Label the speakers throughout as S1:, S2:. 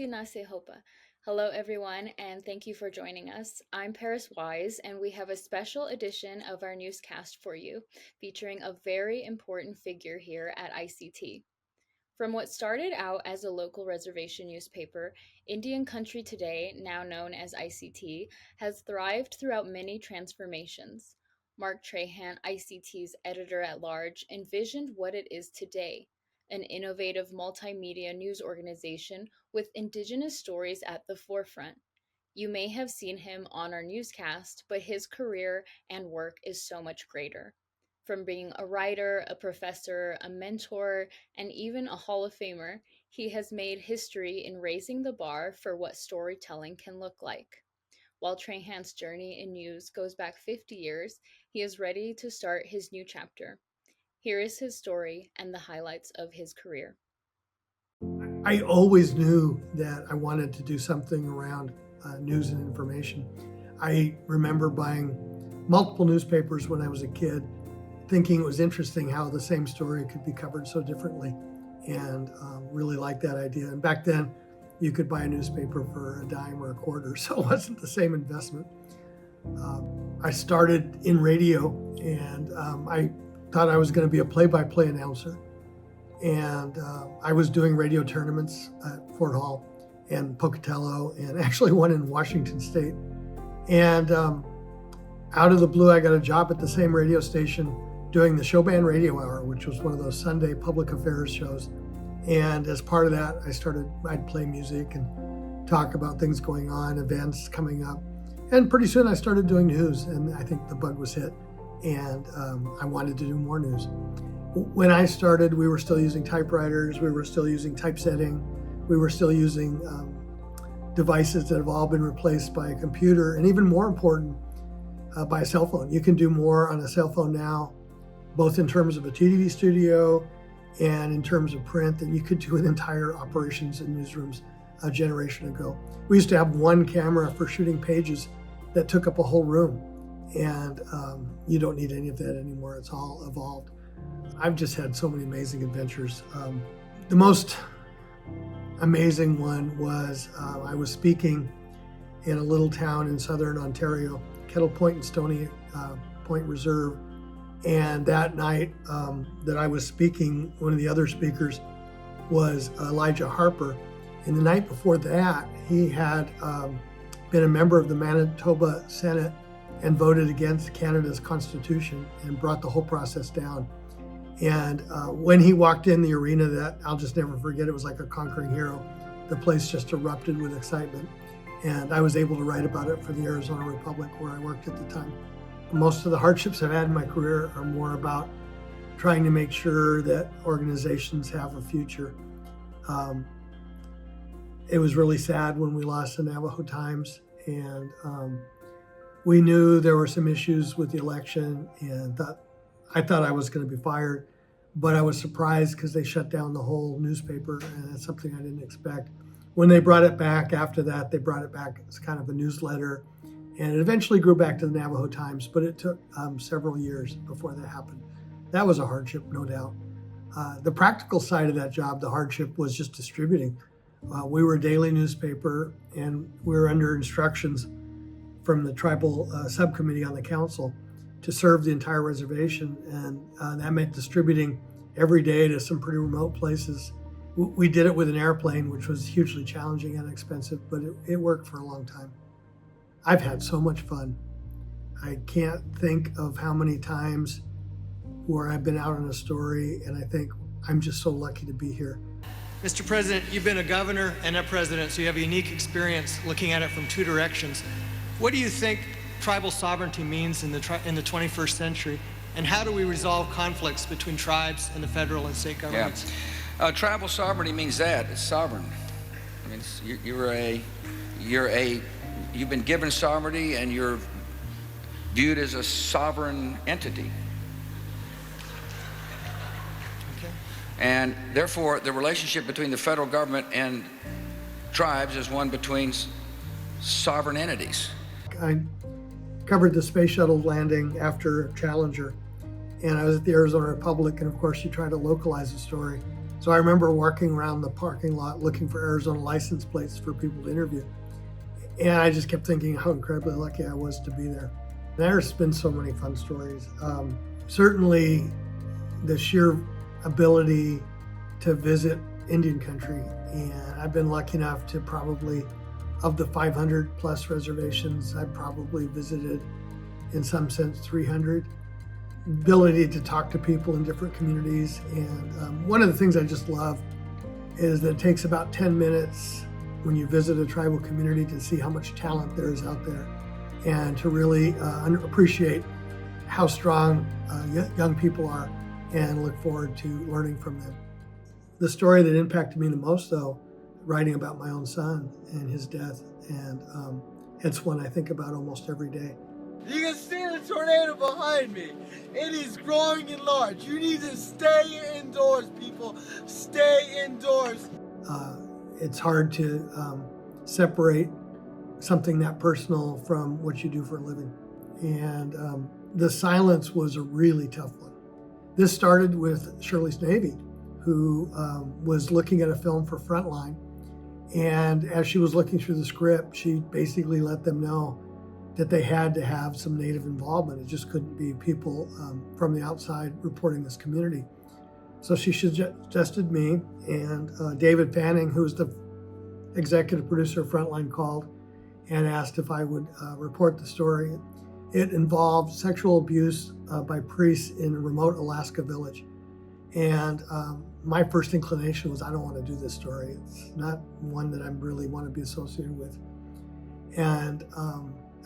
S1: Nasehopa. Hello, everyone, and thank you for joining us. I'm Paris Wise, and we have a special edition of our newscast for you, featuring a very important figure here at ICT. From what started out as a local reservation newspaper, Indian Country Today, now known as ICT, has thrived throughout many transformations. Mark Trahant, ICT's editor-at-large, envisioned what it is today, an innovative multimedia news organization with Indigenous stories at the forefront. You may have seen him on our newscast, but his career and work is so much greater. From being a writer, a professor, a mentor, and even a Hall of Famer, he has made history in raising the bar for what storytelling can look like. While Trahant's journey in news goes back 50 years, he is ready to start his new chapter. Here is his story and the highlights of his career.
S2: I always knew that I wanted to do something around news and information. I remember buying multiple newspapers when I was a kid, thinking it was interesting how the same story could be covered so differently, and really liked that idea. And back then, you could buy a newspaper for a dime or a quarter, so it wasn't the same investment. I started in radio, and I thought I was going to be a play-by-play announcer. And I was doing radio tournaments at Fort Hall and Pocatello, and actually one in Washington State. And out of the blue, I got a job at the same radio station doing the Showband Radio Hour, which was one of those Sunday public affairs shows. And as part of that, I'd play music and talk about things going on, events coming up. And pretty soon I started doing news, and I think the bug was hit, and I wanted to do more news. When I started, we were still using typewriters, we were still using typesetting, we were still using devices that have all been replaced by a computer, and even more important, by a cell phone. You can do more on a cell phone now, both in terms of a TV studio and in terms of print, than you could do in entire operations and newsrooms a generation ago. We used to have one camera for shooting pages that took up a whole room, and you don't need any of that anymore. It's all evolved. I've just had so many amazing adventures. The most amazing one was I was speaking in a little town in southern Ontario, Kettle Point and Stony Point Reserve. And that night that I was speaking, one of the other speakers was Elijah Harper. And the night before that, he had been a member of the Manitoba Senate and voted against Canada's Constitution and brought the whole process down. And when he walked in the arena, that I'll just never forget, it was like a conquering hero. The place just erupted with excitement. And I was able to write about it for the Arizona Republic, where I worked at the time. Most of the hardships I've had in my career are more about trying to make sure that organizations have a future. It was really sad when we lost the Navajo Times, and we knew there were some issues with the election, and I thought I was going to be fired, but I was surprised because they shut down the whole newspaper, and that's something I didn't expect. When they brought it back after that, they brought it back as kind of a newsletter, and it eventually grew back to the Navajo Times, but it took several years before that happened. That was a hardship, no doubt. The practical side of that job, the hardship, was just distributing. We were a daily newspaper, and we were under instructions from the tribal subcommittee on the council to serve the entire reservation, and that meant distributing every day to some pretty remote places. We did it with an airplane, which was hugely challenging and expensive, but it worked for a long time. I've had so much fun. I can't think of how many times where I've been out on a story and I think, I'm just so lucky to be here.
S3: Mr. President, you've been a governor and a president, so you have a unique experience looking at it from two directions. What do you think tribal sovereignty means in the 21st century, and how do we resolve conflicts between tribes and the federal and state governments?
S4: Yeah. Tribal sovereignty means that it's sovereign. I mean, you've been given sovereignty, and you're viewed as a sovereign entity.
S3: Okay.
S4: And therefore, the relationship between the federal government and tribes is one between sovereign entities.
S2: I covered the space shuttle landing after Challenger, and I was at the Arizona Republic, and of course you try to localize the story. So I remember walking around the parking lot looking for Arizona license plates for people to interview. And I just kept thinking how incredibly lucky I was to be there. There's been so many fun stories. Certainly the sheer ability to visit Indian country. And I've been lucky enough to probably, of the 500 plus reservations, I've probably visited in some sense 300. Ability to talk to people in different communities. And one of the things I just love is that it takes about 10 minutes when you visit a tribal community to see how much talent there is out there and to really appreciate how strong young people are and look forward to learning from them. The story that impacted me the most, though, writing about my own son and his death, and it's one I think about almost every day.
S5: You can see the tornado behind me. It is growing and large. You need to stay indoors, people. Stay indoors.
S2: It's hard to separate something that personal from what you do for a living. And the silence was a really tough one. This started with Shirley Snavy, who was looking at a film for Frontline. And as she was looking through the script, she basically let them know that they had to have some Native involvement. It just couldn't be people from the outside reporting this community. So she suggested me, and David Fanning, who's the executive producer of Frontline, called and asked if I would report the story. It involved sexual abuse by priests in a remote Alaska village. And my first inclination was, I don't want to do this story. It's not one that I really want to be associated with. And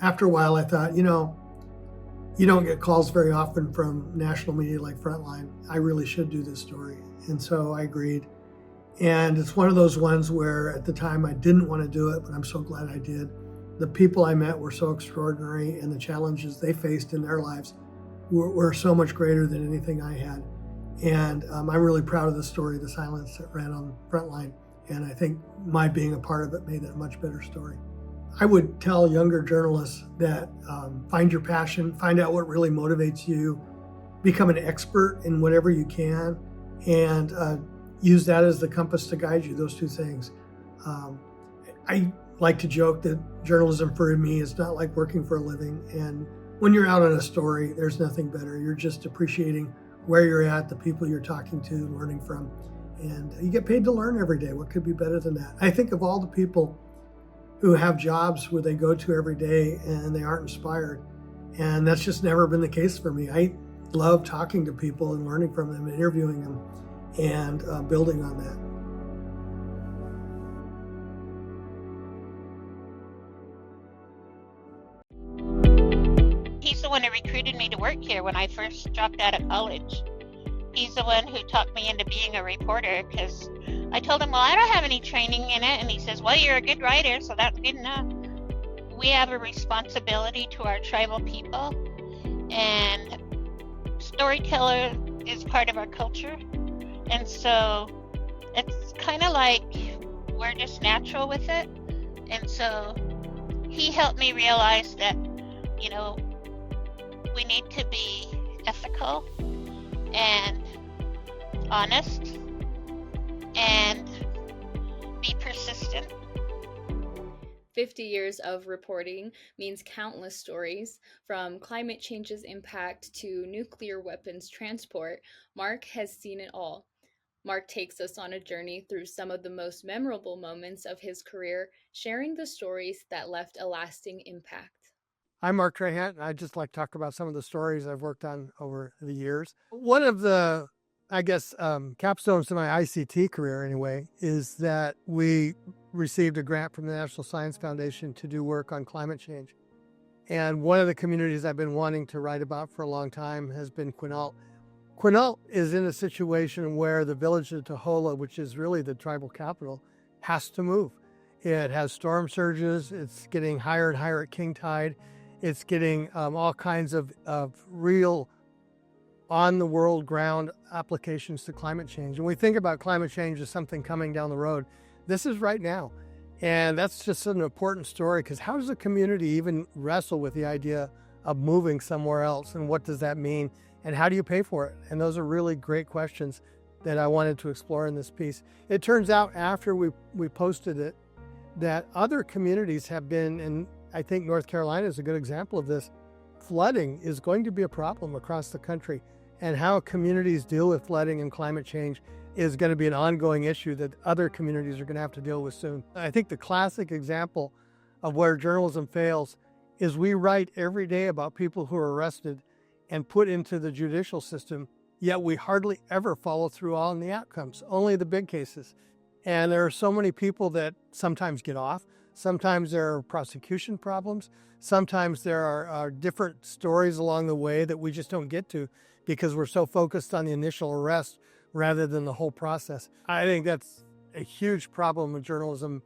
S2: after a while, I thought, you don't get calls very often from national media like Frontline. I really should do this story. And so I agreed. And it's one of those ones where at the time I didn't want to do it, but I'm so glad I did. The people I met were so extraordinary, and the challenges they faced in their lives were so much greater than anything I had. And I'm really proud of the story, The Silence, that ran on Frontline. And I think my being a part of it made it a much better story. I would tell younger journalists that find your passion, find out what really motivates you, become an expert in whatever you can, and use that as the compass to guide you, those two things. I like to joke that journalism for me is not like working for a living. And when you're out on a story, there's nothing better. You're just appreciating where you're at, the people you're talking to, learning from. And you get paid to learn every day. What could be better than that? I think of all the people who have jobs where they go to every day and they aren't inspired. And that's just never been the case for me. I love talking to people and learning from them, interviewing them, and building on that.
S6: He's the one who recruited me to work here when I first dropped out of college. He's the one who talked me into being a reporter, because I told him, well, I don't have any training in it. And he says, well, you're a good writer, so that's good enough. We have a responsibility to our tribal people, and storyteller is part of our culture. And so it's kind of like we're just natural with it. And so he helped me realize that, we need to be ethical and honest and be persistent.
S1: 50 years of reporting means countless stories. From climate change's impact to nuclear weapons transport, Mark has seen it all. Mark takes us on a journey through some of the most memorable moments of his career, sharing the stories that left a lasting impact.
S7: I'm Mark Trahant, and I'd just like to talk about some of the stories I've worked on over the years. One of the, capstones to my ICT career anyway, is that we received a grant from the National Science Foundation to do work on climate change. And one of the communities I've been wanting to write about for a long time has been Quinault. Quinault is in a situation where the village of Tohola, which is really the tribal capital, has to move. It has storm surges, it's getting higher and higher at king tide. It's getting all kinds of real on-the-world ground applications to climate change. And we think about climate change as something coming down the road. This is right now. And that's just an important story, because how does a community even wrestle with the idea of moving somewhere else? And what does that mean? And how do you pay for it? And those are really great questions that I wanted to explore in this piece. It turns out after we posted it that other communities have been, and I think North Carolina is a good example of this, flooding is going to be a problem across the country, and how communities deal with flooding and climate change is going to be an ongoing issue that other communities are going to have to deal with soon. I think the classic example of where journalism fails is we write every day about people who are arrested and put into the judicial system, yet we hardly ever follow through on the outcomes, only the big cases. And there are so many people that sometimes get off, sometimes there are prosecution problems, sometimes there are different stories along the way that we just don't get to because we're so focused on the initial arrest rather than the whole process. I think that's a huge problem with journalism.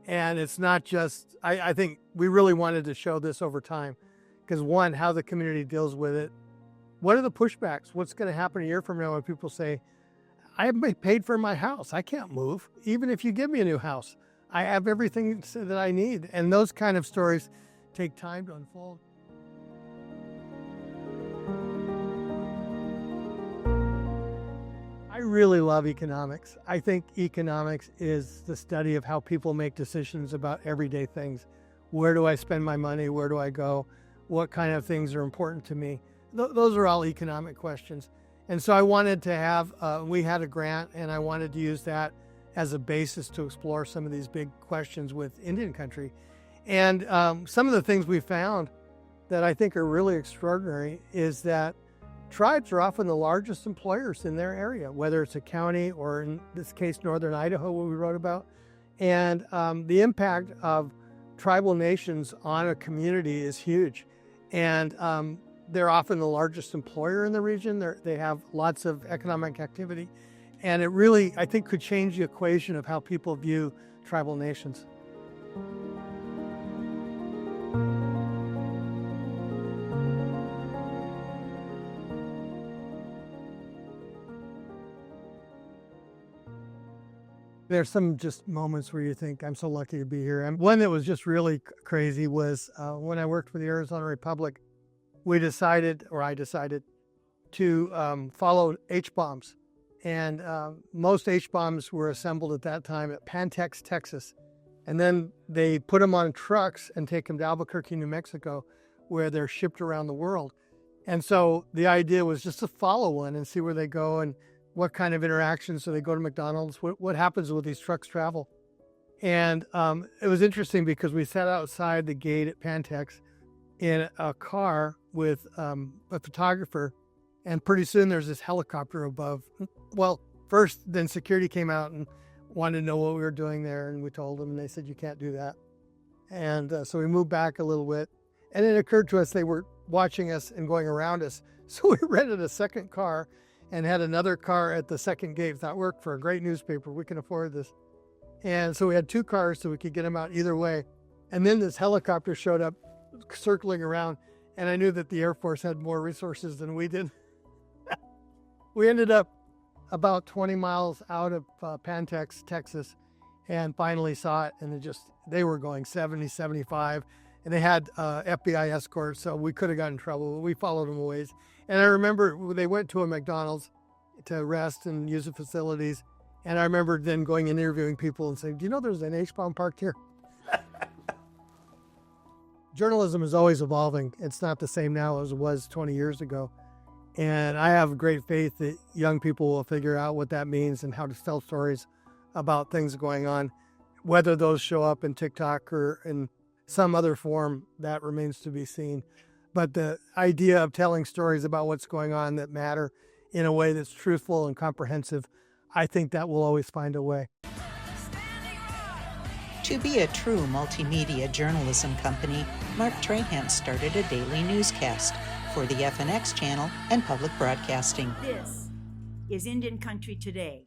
S7: And it's not just, I think we really wanted to show this over time because one, how the community deals with it. What are the pushbacks? What's going to happen a year from now when people say, I haven't paid for my house. I can't move. Even if you give me a new house, I have everything that I need. And those kind of stories take time to unfold. I really love economics. I think economics is the study of how people make decisions about everyday things. Where do I spend my money? Where do I go? What kind of things are important to me? Those are all economic questions. And so I wanted to have, we had a grant, and I wanted to use that as a basis to explore some of these big questions with Indian country. And some of the things we found that I think are really extraordinary is that tribes are often the largest employers in their area, whether it's a county or in this case, Northern Idaho, what we wrote about. And the impact of tribal nations on a community is huge. And they're often the largest employer in the region. They have lots of economic activity. And it really, I think, could change the equation of how people view tribal nations. There's some just moments where you think, I'm so lucky to be here. And one that was just really crazy was when I worked for the Arizona Republic, I decided to follow H-bombs. And most H-bombs were assembled at that time at Pantex, Texas. And then they put them on trucks and take them to Albuquerque, New Mexico, where they're shipped around the world. And so the idea was just to follow one and see where they go and what kind of interactions. So they go to McDonald's, what happens with these trucks travel. And it was interesting because we sat outside the gate at Pantex in a car with a photographer, and pretty soon there's this helicopter above. Well, first, then security came out and wanted to know what we were doing there, and we told them, and they said, you can't do that. And so we moved back a little bit, and it occurred to us they were watching us and going around us. So we rented a second car and had another car at the second gate. That worked for a great newspaper. We can afford this. And so we had two cars so we could get them out either way. And then this helicopter showed up circling around, and I knew that the Air Force had more resources than we did. We ended up about 20 miles out of Pantex, Texas, and finally saw it. And they were going 70, 75, and they had FBI escorts, so we could have gotten in trouble, but we followed them a ways. And I remember they went to a McDonald's to rest and use the facilities. And I remember then going and interviewing people and saying, do you know there's an H-bomb parked here? Journalism is always evolving. It's not the same now as it was 20 years ago. And I have great faith that young people will figure out what that means and how to tell stories about things going on. Whether those show up in TikTok or in some other form, that remains to be seen. But the idea of telling stories about what's going on that matter in a way that's truthful and comprehensive, I think that will always find a way.
S8: To be a true multimedia journalism company, Mark Trahant started a daily newscast for the FNX channel and public broadcasting.
S9: This is Indian Country Today.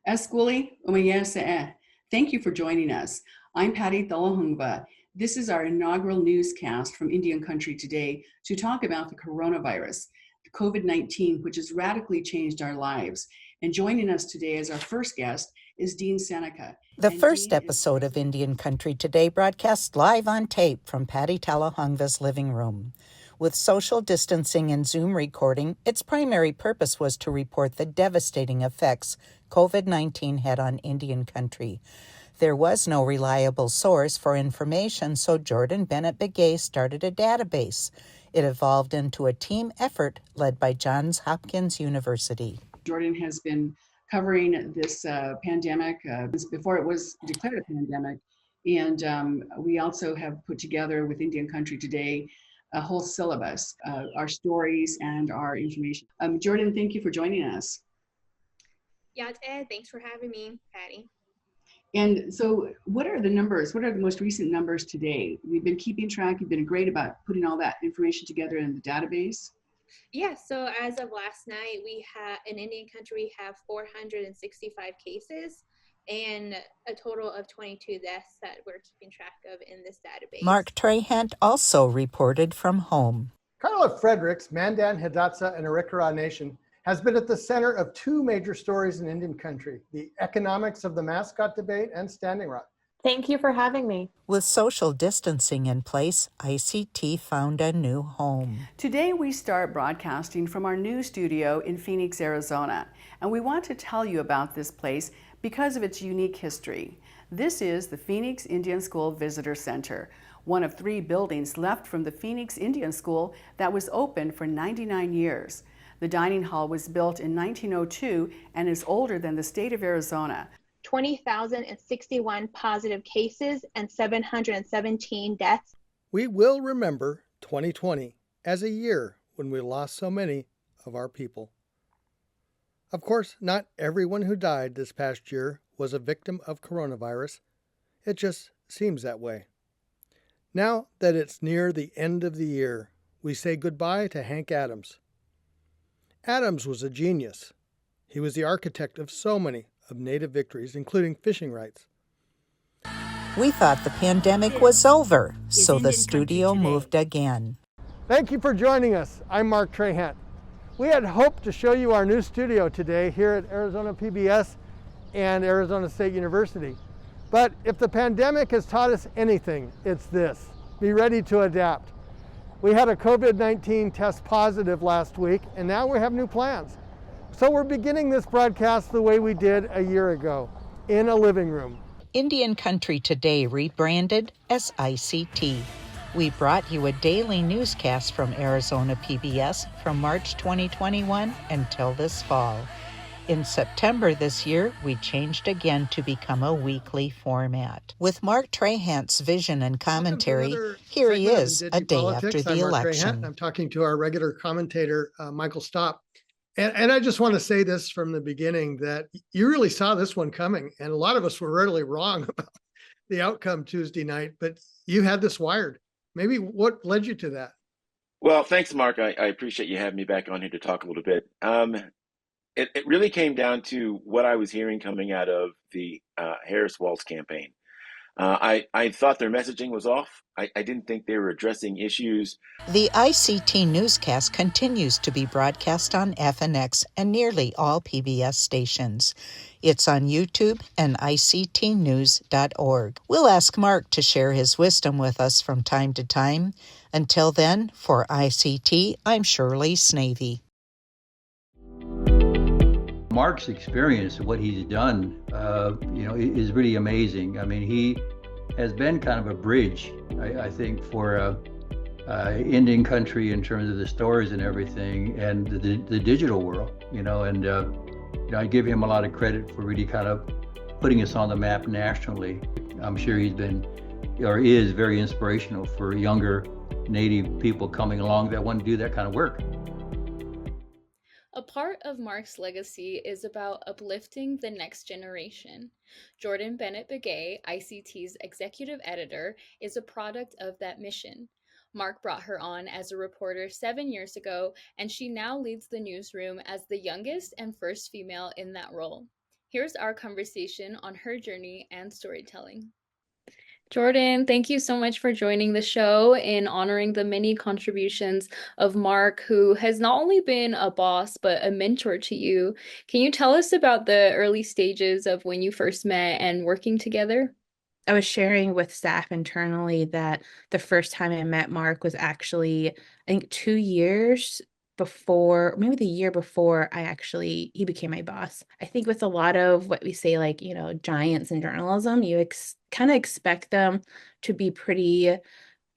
S10: Eskwili Umayasa. Thank you for joining us. I'm Patty Thalahungva. This is our inaugural newscast from Indian Country Today to talk about the coronavirus, COVID-19, which has radically changed our lives. And joining us today as our first guest is Dean Seneca.
S8: The first episode of Indian Country Today broadcast live on tape from Patty Talahungva's living room. With social distancing and Zoom recording, its primary purpose was to report the devastating effects COVID-19 had on Indian country. There was no reliable source for information, so Jordan Bennett Begay started a database. It evolved into a team effort led by Johns Hopkins University.
S10: Jordan has been covering this pandemic before it was declared a pandemic. And we also have put together with Indian Country Today a whole syllabus, our stories and our information. Jordan, thank you for joining us.
S11: Yeah, Ted, thanks for having me, Patty.
S10: And so what are the numbers? What are the most recent numbers today? We've been keeping track. You've been great about putting all that information together in the database.
S11: Yeah, so as of last night, we have in Indian Country, we have 465 cases and a total of 22 deaths that we're keeping track of in this database.
S8: Mark Trahant also reported from home.
S7: Carla Fredericks, Mandan, Hidatsa, and Arikara Nation has been at the center of two major stories in Indian country, the economics of the mascot debate and Standing Rock.
S12: Thank you for having me.
S8: With social distancing in place, ICT found a new home.
S10: Today we start broadcasting from our new studio in Phoenix, Arizona, and we want to tell you about this place because of its unique history. This is the Phoenix Indian School Visitor Center, one of 3 buildings left from the Phoenix Indian School that was open for 99 years. The dining hall was built in 1902 and is older than the state of Arizona.
S11: 20,061 positive cases and 717 deaths.
S7: We will remember 2020 as a year when we lost so many of our people. Of course, not everyone who died this past year was a victim of coronavirus. It just seems that way. Now that it's near the end of the year, we say goodbye to Hank Adams. Adams was a genius. He was the architect of so many of Native victories, including fishing rights.
S8: We thought the pandemic was over, so the studio moved again.
S7: Thank you for joining us. I'm Mark Trahant. We had hoped to show you our new studio today here at Arizona PBS and Arizona State University. But if the pandemic has taught us anything, it's this: be ready to adapt. We had a COVID-19 test positive last week, and now we have new plans. So we're beginning this broadcast the way we did a year ago, in a living room.
S8: Indian Country Today rebranded as ICT. We brought you a daily newscast from Arizona PBS from March 2021 until this fall. In September this year, we changed again to become a weekly format. With Mark Trahant's vision and commentary, here he is a day after the election.
S2: I'm talking to our regular commentator, Michael Stopp. And I just want to say this from the beginning, that you really saw this one coming. And a lot of us were really wrong about the outcome Tuesday night, but you had this wired. Maybe what led you to that?
S13: Well, thanks, Mark. I appreciate you having me back on here to talk a little bit. It really came down to what I was hearing coming out of the Harris-Walz campaign. I thought their messaging was off. I didn't think they were addressing issues.
S8: The ICT Newscast continues to be broadcast on FNX and nearly all PBS stations. It's on YouTube and ICTnews.org. We'll ask Mark to share his wisdom with us from time to time. Until then, for ICT, I'm Shirley Snavy.
S14: Mark's experience, what he's done, is really amazing. I mean, he has been kind of a bridge, I think, for Indian country in terms of the stories and everything, and the digital world, I give him a lot of credit for really kind of putting us on the map nationally. I'm sure he's been, or is, very inspirational for younger Native people coming along that want to do that kind of work.
S1: A part of Mark's legacy is about uplifting the next generation. Jordan Bennett Begay, ICT's executive editor, is a product of that mission. Mark brought her on as a reporter 7 years ago, and she now leads the newsroom as the youngest and first female in that role. Here's our conversation on her journey and storytelling. Jordan, thank you so much for joining the show in honoring the many contributions of Mark, who has not only been a boss, but a mentor to you. Can you tell us about the early stages of when you first met and working together?
S12: I was sharing with staff internally that the first time I met Mark was actually, I think, 2 years before, maybe the year before he became my boss. I think with a lot of what we say, like, giants in journalism, you kind of expect them to be pretty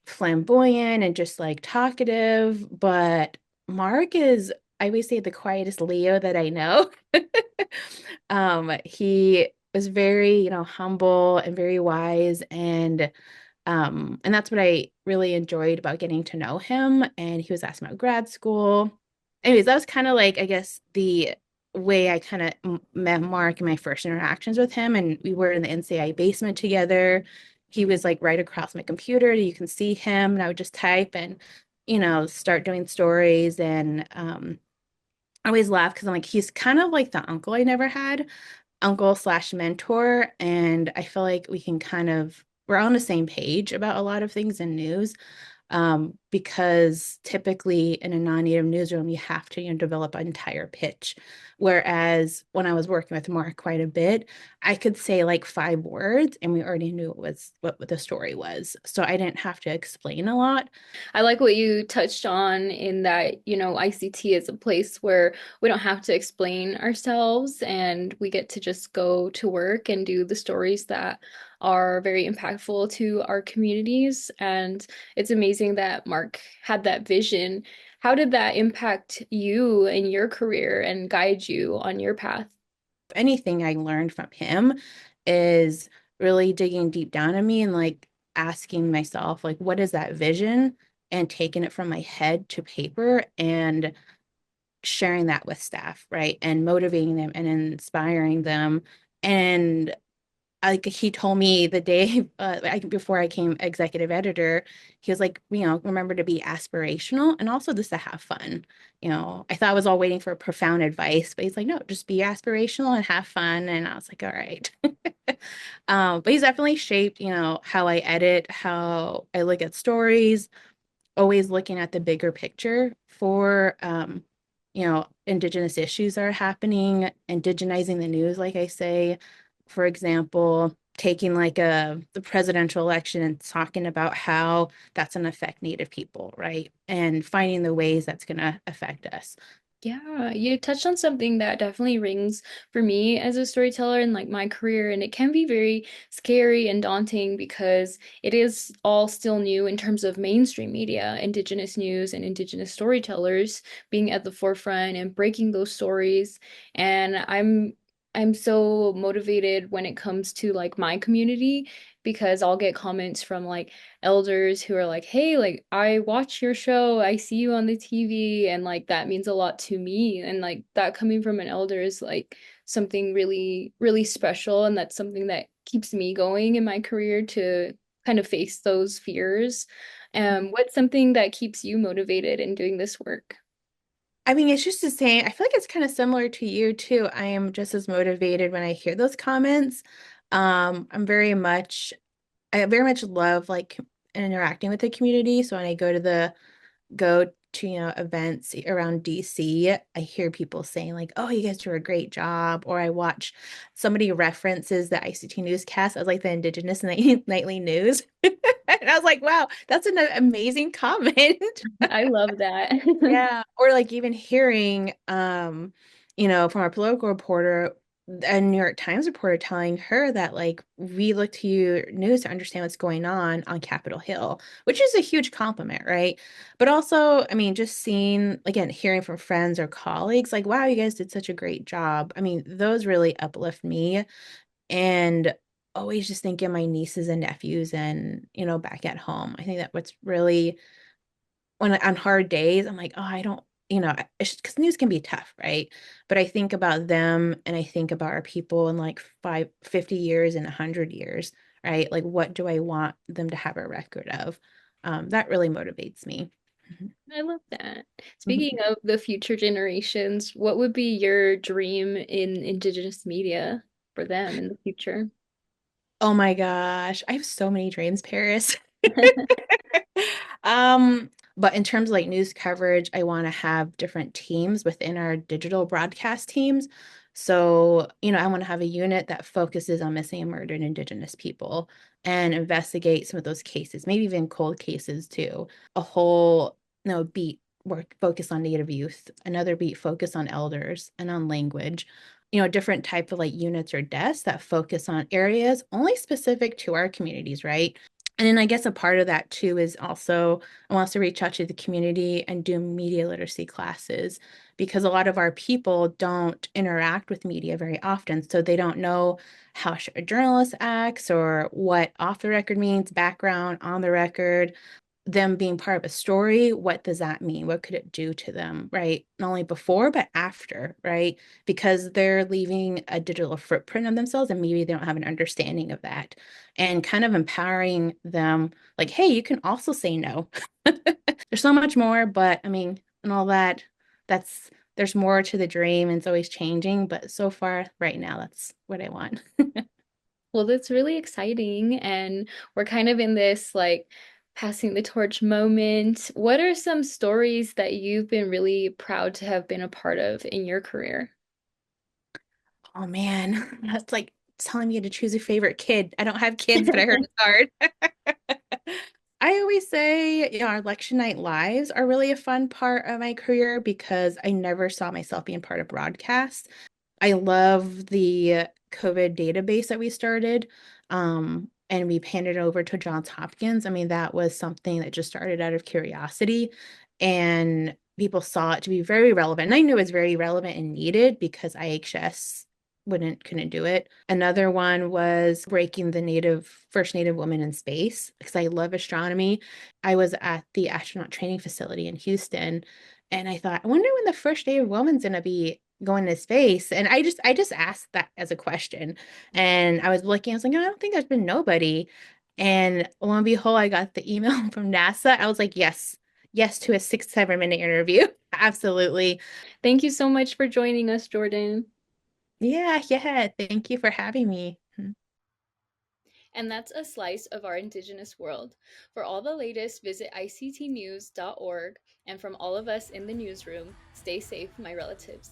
S12: flamboyant and just like talkative, but Mark is, I would say, the quietest Leo that I know. He was very, humble and very wise, and that's what I really enjoyed about getting to know him. And he was asking about grad school. Anyways, that was kind of like, I guess, the way I kind of met Mark in my first interactions with him. And we were in the NCI basement together. He was like right across my computer. You can see him, and I would just type and, start doing stories. And I always laugh because I'm like, he's kind of like the uncle I never had, uncle/mentor. And I feel like we're on the same page about a lot of things in news, because typically in a non-native newsroom, you have to, develop an entire pitch. Whereas when I was working with Mark quite a bit, I could say like 5 words and we already knew what the story was. So I didn't have to explain a lot.
S1: I like what you touched on in that, ICT is a place where we don't have to explain ourselves and we get to just go to work and do the stories that are very impactful to our communities. And it's amazing that Mark had that vision. How did that impact you in your career and guide you on your path?
S12: Anything I learned from him is really digging deep down in me and like asking myself, like, what is that vision? And taking it from my head to paper and sharing that with staff, right? And motivating them and inspiring them. And like he told me the day before I came executive editor, he was like, remember to be aspirational and also just to have fun. I thought I was all waiting for profound advice, but he's like, no, just be aspirational and have fun. And I was like, all right. But he's definitely shaped, how I edit, how I look at stories, always looking at the bigger picture for, Indigenous issues that are happening, indigenizing the news, like I say. For example, taking like the presidential election and talking about how that's going to affect Native people, right? And finding the ways that's going to affect us.
S1: Yeah, you touched on something that definitely rings for me as a storyteller in like my career, and it can be very scary and daunting because it is all still new in terms of mainstream media, Indigenous news and Indigenous storytellers being at the forefront and breaking those stories. And I'm so motivated when it comes to like my community because I'll get comments from like elders who are like, hey, like I watch your show, I see you on the TV, and like that means a lot to me. And like that coming from an elder is like something really, really special. And that's something that keeps me going in my career to kind of face those fears. What's something that keeps you motivated in doing this work?
S12: I mean, it's just the same. I feel like it's kind of similar to you too. I am just as motivated when I hear those comments. I very much love like interacting with the community. So when I go to, events around DC, I hear people saying like, oh, you guys do a great job. Or I watch somebody references the ICT newscast as like the Indigenous nightly news. And I was like, wow, that's an amazing comment.
S1: I love that.
S12: Yeah. Or like even hearing, from our political reporter, a New York Times reporter telling her that like we look to your news to understand what's going on Capitol Hill, which is a huge compliment, right? But also, I mean, just seeing, again, hearing from friends or colleagues, like, wow, you guys did such a great job. I mean, those really uplift me. And always just thinking my nieces and nephews and, back at home. I think that what's really when on hard days, I'm like, oh, I don't, it's because news can be tough, right? But I think about them and I think about our people in like 50 years and 100 years, right? Like, what do I want them to have a record of? That really motivates me.
S1: I love that. Speaking of the future generations, what would be your dream in Indigenous media for them in the future?
S12: Oh my gosh, I have so many dreams, Paris. Um, but in terms of like news coverage, I want to have different teams within our digital broadcast teams. So, I want to have a unit that focuses on missing and murdered Indigenous people and investigate some of those cases, maybe even cold cases too. A whole beat work focus on Native youth, another beat focus on elders and on language. Different type of like units or desks that focus on areas only specific to our communities, right? And then I guess a part of that too is also I want us to reach out to the community and do media literacy classes, because a lot of our people don't interact with media very often. So they don't know how a journalist acts or what off the record means, background, on the record, them being part of a story. What does that mean? What could it do to them, right? Not only before, but after, right? Because they're leaving a digital footprint of themselves and maybe they don't have an understanding of that, and kind of empowering them like, hey, you can also say no. There's so much more, but I mean, and all that, there's more to the dream and it's always changing. But so far, right now, that's what I want.
S1: Well, that's really exciting. And we're kind of in this like passing the torch moment. What are some stories that you've been really proud to have been a part of in your career?
S12: Oh man, that's like telling me to choose a favorite kid. I don't have kids, but I heard it's hard. I always say, our election night lives are really a fun part of my career because I never saw myself being part of broadcast. I love the COVID database that we started, and we handed it over to Johns Hopkins. I mean, that was something that just started out of curiosity, and people saw it to be very relevant. And I knew it was very relevant and needed because IHS couldn't do it. Another one was breaking the first Native woman in space, because I love astronomy. I was at the astronaut training facility in Houston, and I thought, I wonder when the first Native woman's gonna be going to space. And I just asked that as a question. And I was looking, I was like, I don't think there's been nobody. And lo and behold, I got the email from NASA. I was like, yes, yes to a 6-7 minute interview. Absolutely.
S1: Thank you so much for joining us, Jordan.
S12: Yeah. Thank you for having me.
S1: And that's a slice of our Indigenous world. For all the latest, visit ictnews.org. And from all of us in the newsroom, stay safe, my relatives.